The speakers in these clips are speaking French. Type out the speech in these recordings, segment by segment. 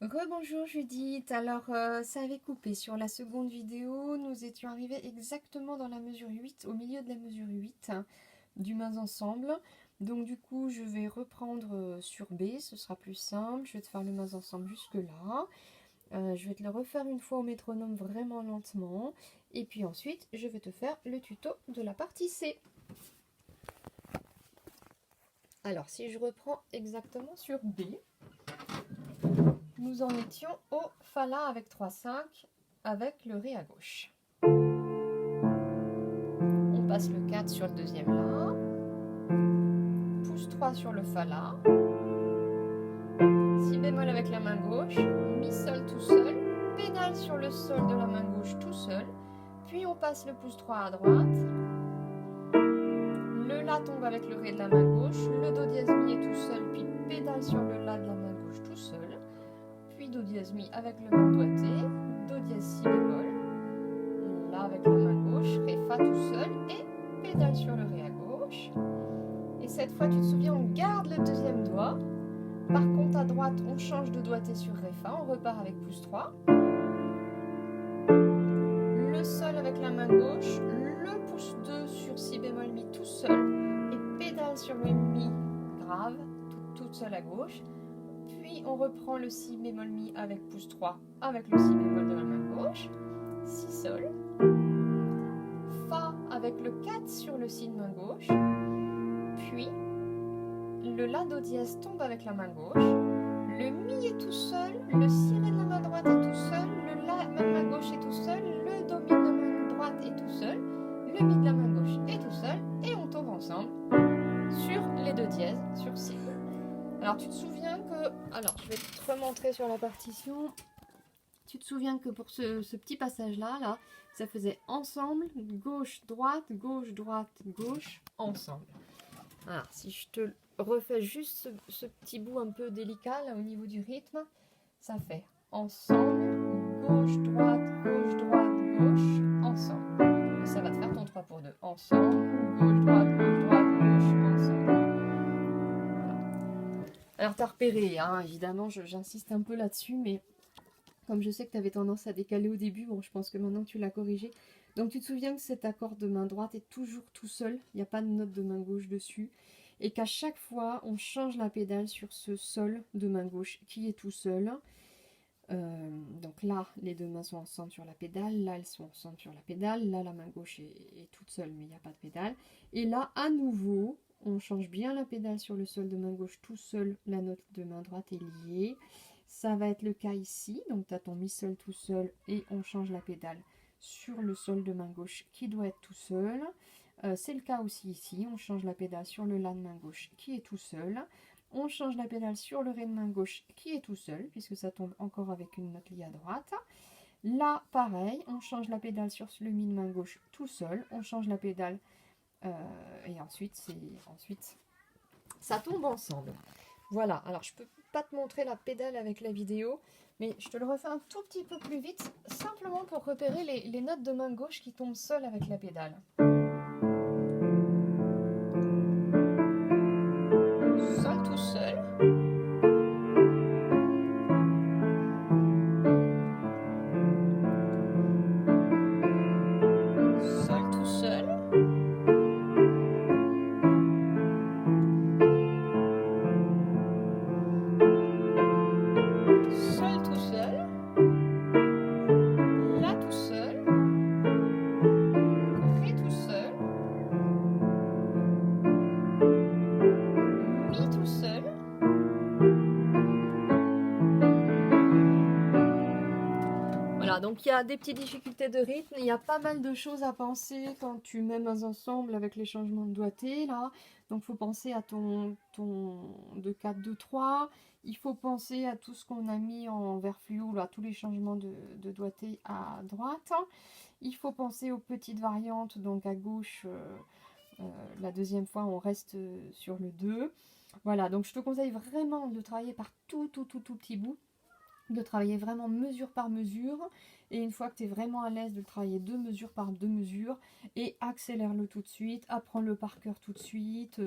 Rebonjour Judith, alors ça avait coupé sur la seconde vidéo, nous étions arrivés exactement dans la mesure 8, au milieu de la mesure 8 du main ensemble. Donc du coup je vais reprendre sur B, ce sera plus simple, je vais te faire le main ensemble jusque là. Je vais te le refaire une fois au métronome vraiment lentement, et puis ensuite je vais te faire le tuto de la partie C. Alors si je reprends exactement sur B, nous en étions au Fa La avec 3-5 avec le Ré à gauche. On passe le 4 sur le deuxième La, pouce 3 sur le Fa La, Si bémol avec la main gauche, Mi Sol tout seul, pédale sur le Sol de la main gauche tout seul, puis on passe le pouce 3 à droite, le La tombe avec le Ré de la main gauche, le Do dièse Mi est tout seul, puis pédale sur le La de la main gauche tout seul, puis Do dièse Mi avec le même doigté, Do dièse Si bémol, La avec la main gauche, Ré Fa tout seul, et pédale sur le Ré à gauche. Et cette fois, tu te souviens, on garde le deuxième doigt. Par contre, à droite, on change de doigté sur Ré Fa, on repart avec pouce 3. Le Sol avec la main gauche, le pouce 2 sur Si bémol Mi tout seul, et pédale sur le Mi grave, toute seule à gauche. Puis on reprend le Si bémol Mi avec pouce 3, avec le Si bémol de la main gauche. Si Sol. Fa avec le 4 sur le Si de main gauche. Puis le La Do dièse tombe avec la main gauche. Le Mi est tout seul, le Si Ré de la main droite est tout seul, le La de la main gauche est tout seul, le Do Mi de la main droite est tout seul, le Mi de la main gauche est tout seul, et on tombe ensemble sur les deux dièses, sur Si. Alors tu te souviens que, alors je vais te remontrer sur la partition, tu te souviens que pour ce petit passage-là, là, ça faisait ensemble, gauche, droite, gauche, ensemble. Alors si je te refais juste ce petit bout un peu délicat là au niveau du rythme, ça fait ensemble, gauche, droite, gauche, ensemble. Et ça va te faire ton 3 pour 2. Ensemble, gauche, droite, ensemble. Voilà. Alors t'as repéré, hein, évidemment, j'insiste un peu là-dessus, mais comme je sais que tu avais tendance à décaler au début, bon, je pense que maintenant tu l'as corrigé. Donc tu te souviens que cet accord de main droite est toujours tout seul, il n'y a pas de note de main gauche dessus. Et qu'à chaque fois, on change la pédale sur ce Sol de main gauche qui est tout seul. Donc là, les deux mains sont ensemble sur la pédale, là, elles sont ensemble sur la pédale, là, la main gauche est toute seule, mais il n'y a pas de pédale. Et là, à nouveau, on change bien la pédale sur le Sol de main gauche tout seul, la note de main droite est liée. Ça va être le cas ici, donc tu as ton Mi Sol tout seul et on change la pédale sur le Sol de main gauche qui doit être tout seul. C'est le cas aussi ici, on change la pédale sur le La de main gauche qui est tout seul. On change la pédale sur le Ré de main gauche qui est tout seul, puisque ça tombe encore avec une note liée à droite. Là, pareil, on change la pédale sur le Mi de main gauche tout seul. On change la pédale et ensuite, ça tombe ensemble. Voilà, alors je peux pas te montrer la pédale avec la vidéo, mais je te le refais un tout petit peu plus vite, simplement pour repérer les notes de main gauche qui tombent seules avec la pédale. Sol tout seul. Sol tout seul. Sol tout seul. La tout seul. Ré tout seul. Mi tout seul. Voilà, donc il y a des petites difficultés de rythme, il y a pas mal de choses à penser quand tu mets mains ensemble avec les changements de doigté là. Donc il faut penser à ton 2-4, 2-3, il faut penser à tout ce qu'on a mis en vert fluo, là, tous les changements de doigté à droite. Il faut penser aux petites variantes, donc à gauche, la deuxième fois on reste sur le 2. Voilà, donc je te conseille vraiment de travailler par tout petit bout. de travailler vraiment mesure par mesure. Et une fois que tu es vraiment à l'aise de le travailler 2 mesures par 2 mesures, et accélère-le tout de suite, apprends-le par cœur tout de suite.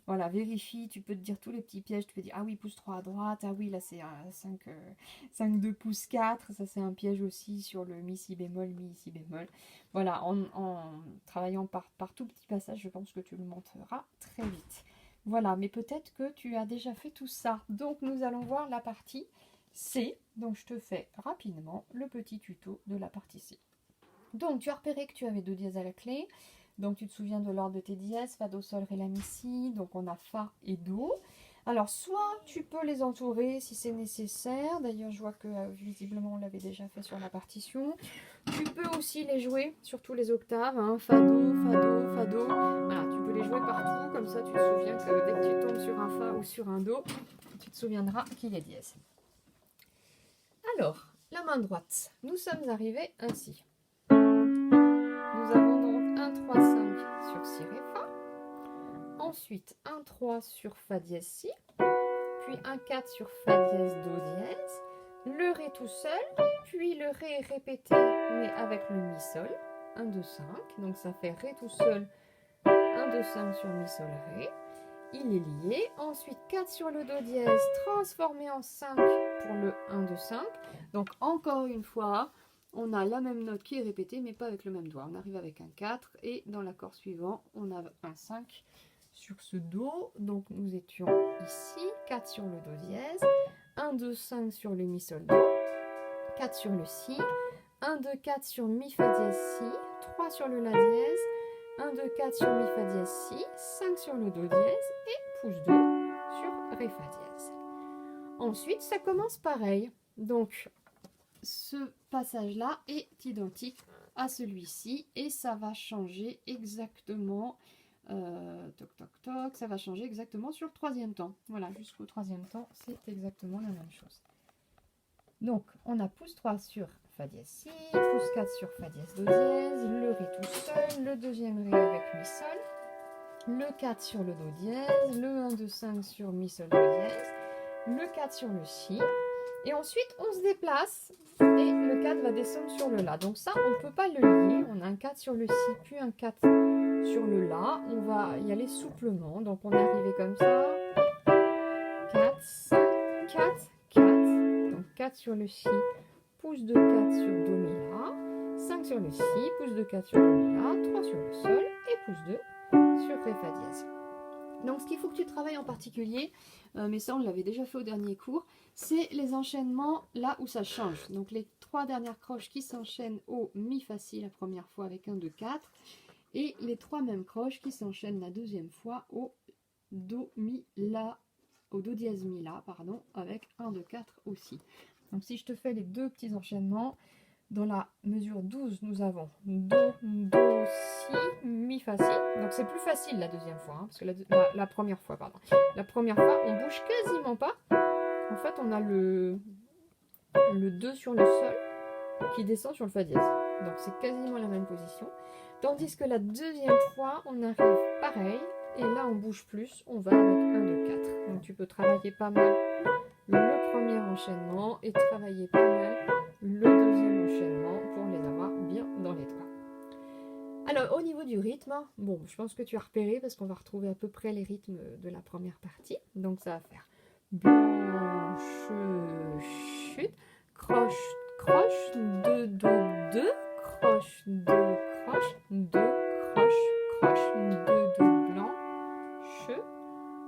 Voilà, vérifie, tu peux te dire tous les petits pièges, tu peux dire ah oui, pouce 3 à droite, ah oui, là c'est un 5, 2 pouces 4, ça c'est un piège aussi sur le mi si bémol, mi si bémol. Voilà, en travaillant par tout petit passage, je pense que tu le monteras très vite. Voilà, mais peut-être que tu as déjà fait tout ça. Donc nous allons voir la partie C. Donc je te fais rapidement le petit tuto de la partie C. Donc tu as repéré que tu avais 2 dièses à la clé. Donc tu te souviens de l'ordre de tes dièses, Fa, Do, Sol, Ré, La, Mi, Si. Donc on a Fa et Do. Alors soit tu peux les entourer si c'est nécessaire. D'ailleurs je vois que visiblement on l'avait déjà fait sur la partition. Tu peux aussi les jouer sur tous les octaves. Hein. Fa, Do, Fa, Do, Fa, Do. Voilà, tu peux les jouer partout. Comme ça tu te souviens que dès que tu tombes sur un Fa ou sur un Do, tu te souviendras qu'il est dièse. Alors, la main droite, nous sommes arrivés ainsi. Nous avons donc un 3, 5 sur Si, Ré, Fa. Ensuite, un 3 sur Fa dièse Si. Puis un 4 sur Fa dièse Do dièse. Le Ré tout seul. Puis le Ré répété, mais avec le Mi Sol. 1, 2, 5. Donc ça fait Ré tout seul. 1, 2, 5 sur Mi Sol, Ré. Il est lié. Ensuite, 4 sur le Do dièse, transformé en 5 pour le 1, 2, 5. Donc, encore une fois, on a la même note qui est répétée, mais pas avec le même doigt. On arrive avec un 4 et dans l'accord suivant, on a un 5 sur ce Do. Donc, nous étions ici. 4 sur le Do dièse, 1, 2, 5 sur le Mi Sol Do, 4 sur le Si, 1, 2, 4 sur Mi Fa dièse Si, 3 sur le La dièse, 1, 2, 4 sur Mi Fa dièse Si, 5 sur le Do dièse et pouce 2 sur Ré Fa dièse. Ensuite, ça commence pareil. Donc, ce passage-là est identique à celui-ci et ça va changer exactement. Toc, toc, toc, ça va changer exactement sur le 3e temps. Voilà, jusqu'au 3e temps, c'est exactement la même chose. Donc, on a pouce 3 sur Fa dièse Si, pouce 4 sur Fa dièse Do dièse, le Ré tout seul, le 2e Ré avec Mi Sol, le 4 sur le Do dièse, le 1, 2, 5 sur Mi Sol Do dièse, le 4 sur le Si, et ensuite on se déplace et le 4 va descendre sur le La. Donc ça, on ne peut pas le lier, on a un 4 sur le Si, puis un 4 sur le La, on va y aller souplement, donc on est arrivé comme ça, 4, 5, 4, 4, donc 4 sur le Si, pouce de 4 sur Do Mi La, 5 sur le Si, pouce de 4 sur Do Mi La, 3 sur le Sol et pouce 2 sur Ré Fa dièse. Donc ce qu'il faut que tu travailles en particulier, mais ça on l'avait déjà fait au dernier cours, c'est les enchaînements là où ça change. Donc les 3 dernières croches qui s'enchaînent au Mi Fa Si la première fois avec 1, 2, 4, et les 3 mêmes croches qui s'enchaînent la 2e fois au Do Mi La, au Do dièse Mi La, pardon, avec 1, 2, 4 aussi. Donc si je te fais les 2 petits enchaînements, dans la mesure 12, nous avons Do, Do, Si, Mi, Fa, Si. Donc c'est plus facile la 2e fois, hein, parce que la première fois, pardon. La première fois, on bouge quasiment pas. En fait, on a le 2 sur le Sol qui descend sur le Fa dièse. Donc c'est quasiment la même position. Tandis que la 2e fois, on arrive pareil. Et là, on bouge plus. On va avec 1, 2, 4. Donc tu peux travailler pas mal le premier enchaînement et travailler pas mal le 2e enchaînement pour les avoir bien dans les doigts. Alors au niveau du rythme, bon, je pense que tu as repéré parce qu'on va retrouver à peu près les rythmes de la première partie. Donc ça va faire blanche, chute, croche, croche, 2, do, 2, croche, 2, croche, 2, croche, croche, 2, do, blanc,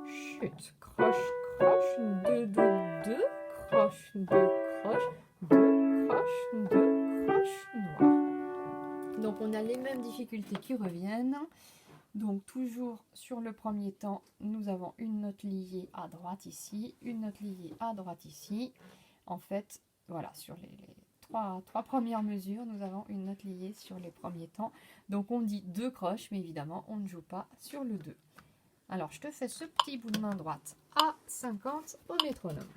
chute, croche, croche, 2, do, 2, croche, 2, croche, 2, croche, 2, croche, noir. Donc on a les mêmes difficultés qui reviennent. Donc toujours sur le premier temps, nous avons une note liée à droite ici, une note liée à droite ici. En fait, voilà, sur les trois premières mesures, nous avons une note liée sur les premiers temps. Donc on dit 2 croches, mais évidemment, on ne joue pas sur le 2. Alors, je te fais ce petit bout de main droite à 50 au métronome.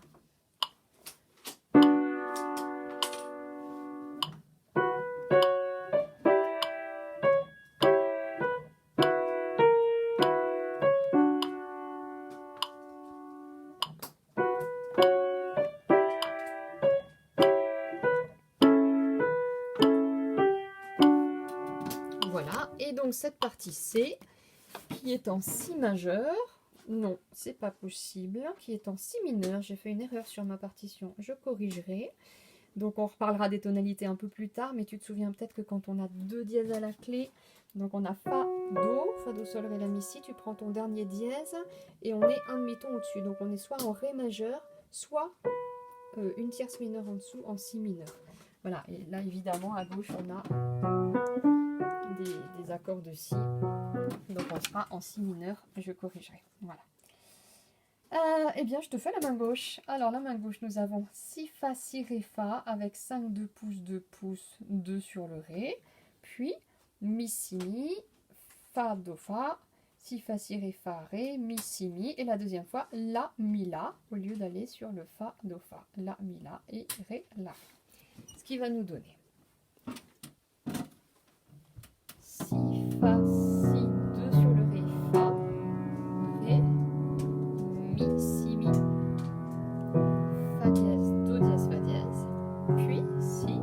donc cette partie C qui est en Si majeur. Non, c'est pas possible. Qui est en Si mineur. J'ai fait une erreur sur ma partition. Je corrigerai. Donc on reparlera des tonalités un peu plus tard, mais tu te souviens peut-être que quand on a 2 dièses à la clé, donc on a Fa, Do, Sol, Ré, La, Mi, Si, tu prends ton dernier dièse et on est un demi-ton au-dessus. Donc on est soit en Ré majeur, soit une tierce mineure en dessous, en Si mineur. Voilà, et là évidemment à gauche on a des accords de Si, donc on sera en Si mineur, je corrigerai. Voilà. Eh bien, je te fais la main gauche. Alors, la main gauche, nous avons Si, Fa, Si, Ré, Fa avec 5, 2 pouces, 2 pouces, 2 sur le Ré. Puis, Mi, Si, Mi, Fa, Do, Fa, Si, Fa, Si, Ré, Fa, Ré, Mi, Si, Mi. Et la deuxième fois, La, Mi, La, au lieu d'aller sur le Fa, Do, Fa. La, Mi, La et Ré, La. Ce qui va nous donner Si, Fa, Si, 2 sur le Ré, Fa, Ré, Mi, Si, Mi, Fa dièse, Do dièse, Fa dièse, puis Si,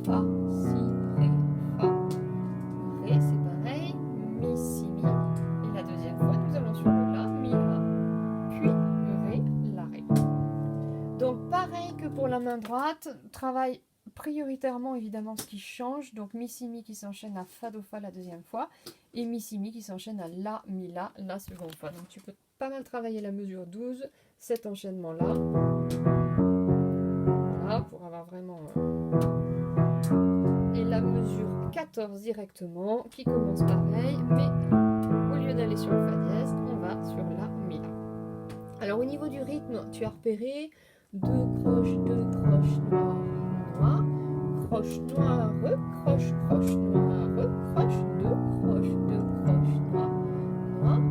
Fa, Si, Ré, Fa, Ré, c'est pareil, Mi, Si, Mi, et la deuxième fois, nous allons sur le La, Mi, La, puis Ré, La, Ré. Donc pareil que pour la main droite, travaille prioritairement évidemment ce qui change, donc Mi, Si, Mi qui s'enchaîne à Fa, Do, Fa la deuxième fois, et Mi, Si, Mi qui s'enchaîne à La, Mi, La la seconde fois. Donc tu peux pas mal travailler la mesure 12, cet enchaînement-là, voilà, pour avoir vraiment... Et la mesure 14 directement, qui commence pareil, mais au lieu d'aller sur le Fa dièse, on va sur La, Mi, La. Alors au niveau du rythme, tu as repéré 2 croches, 2 croches noires, noires, croche noire, recroche, croche noire, recroche, 2 croches, 2 croches noires, noires,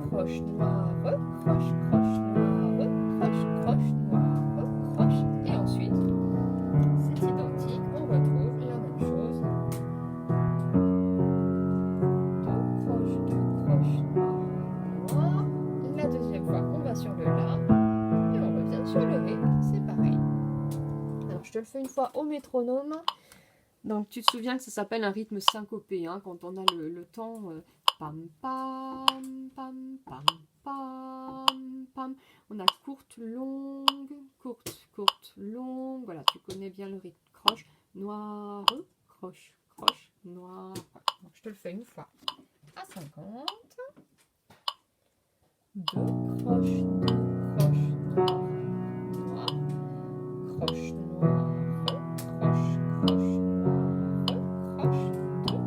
croche noire, recroche, croche noire, recroche, croche noire, recroche, et ensuite c'est identique, on retrouve la même chose, 2 croches noires, noires, la deuxième fois on va sur le La, et on revient sur le Ré, c'est pareil. Alors je te le fais une fois au métronome. Donc tu te souviens que ça s'appelle un rythme syncopé, hein, quand on a le temps pam pam pam pam pam pam. On a courte, longue, courte, courte, longue. Voilà, tu connais bien le rythme. Croche, noire, croche, croche, noire. Donc je te le fais une fois à 50. 2 croches, 2 croches, noire, noire, croche, noire, croche, croche, croche, 2 croches, 2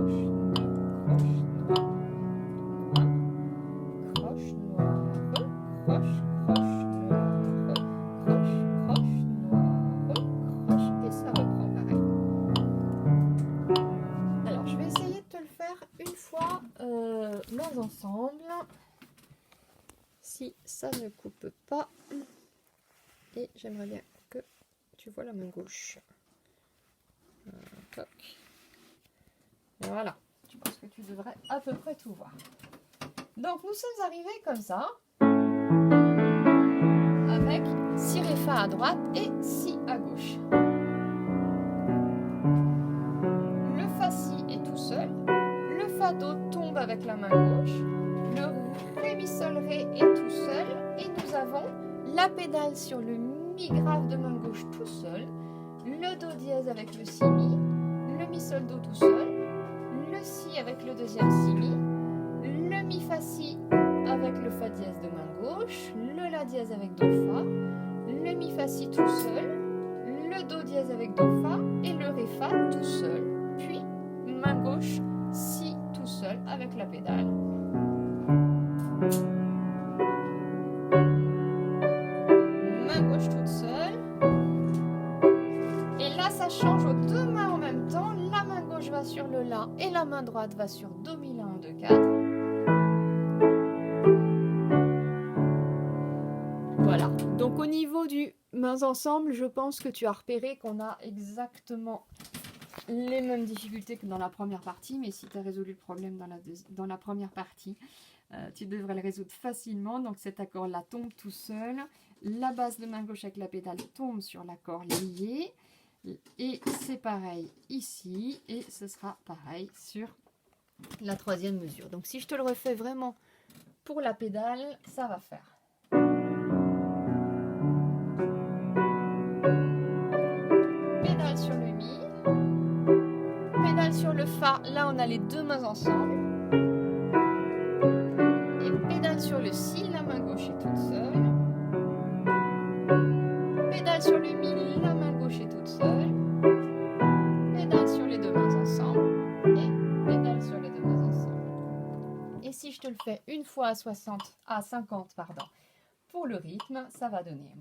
croches, noire, noire, croche, noire, croche, croche, noire, croche, croche, noire, croche, et ça reprend pareil. Alors, je vais essayer de te le faire une fois mains ensemble, si ça ne coupe pas, et j'aimerais bien que tu vois la main gauche. Toc. Voilà, je pense que tu devrais à peu près tout voir. Donc nous sommes arrivés comme ça, avec Si, Ré, Fa à droite et Si à gauche. Le Fa, Si est tout seul, le Fa, Do tombe avec la main gauche, le Ré, Mi, Sol, Ré est tout seul, et nous avons la pédale sur le Mi grave de main gauche tout seul, le Do dièse avec le Si, Mi, le Mi, Sol, Do tout seul, le Si avec le deuxième Si, Mi, le Mi, Fa, Si avec le Fa dièse de main gauche, le La dièse avec Do, Fa, le Mi, Fa, Si tout seul, le Do dièse avec Do, Fa et le Ré, Fa tout seul, puis main gauche, Si tout seul avec la pédale. Main gauche toute seule. Et là, ça change aux deux mains en même temps. La main gauche va sur le La et la main droite va sur Do, Mi, La, 1, 2, 4. Voilà. Donc au niveau du mains ensemble, je pense que tu as repéré qu'on a exactement les mêmes difficultés que dans la première partie. Mais si tu as résolu le problème dans la première partie, tu devrais le résoudre facilement. Donc cet accord-là tombe tout seul. La basse de main gauche avec la pédale tombe sur l'accord lié. Et c'est pareil ici. Et ce sera pareil sur la troisième mesure. Donc si je te le refais vraiment pour la pédale, ça va faire. Pédale sur le mi, pédale sur le fa, là on a les deux mains ensemble. Et pédale sur le si, la main gauche est toute seule. Pédale sur le mi, la main gauche est toute seule. Pédale sur les deux mains ensemble. Et pédale sur les deux mains ensemble. Et si je te le fais une fois à 50, pardon, pour le rythme, ça va donner.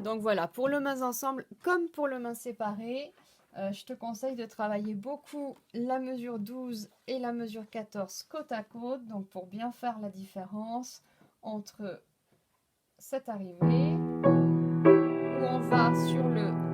Donc voilà, pour le mains ensemble comme pour le mains séparées, je te conseille de travailler beaucoup la mesure 12 et la mesure 14 côte à côte, donc pour bien faire la différence entre cette arrivée où on va sur le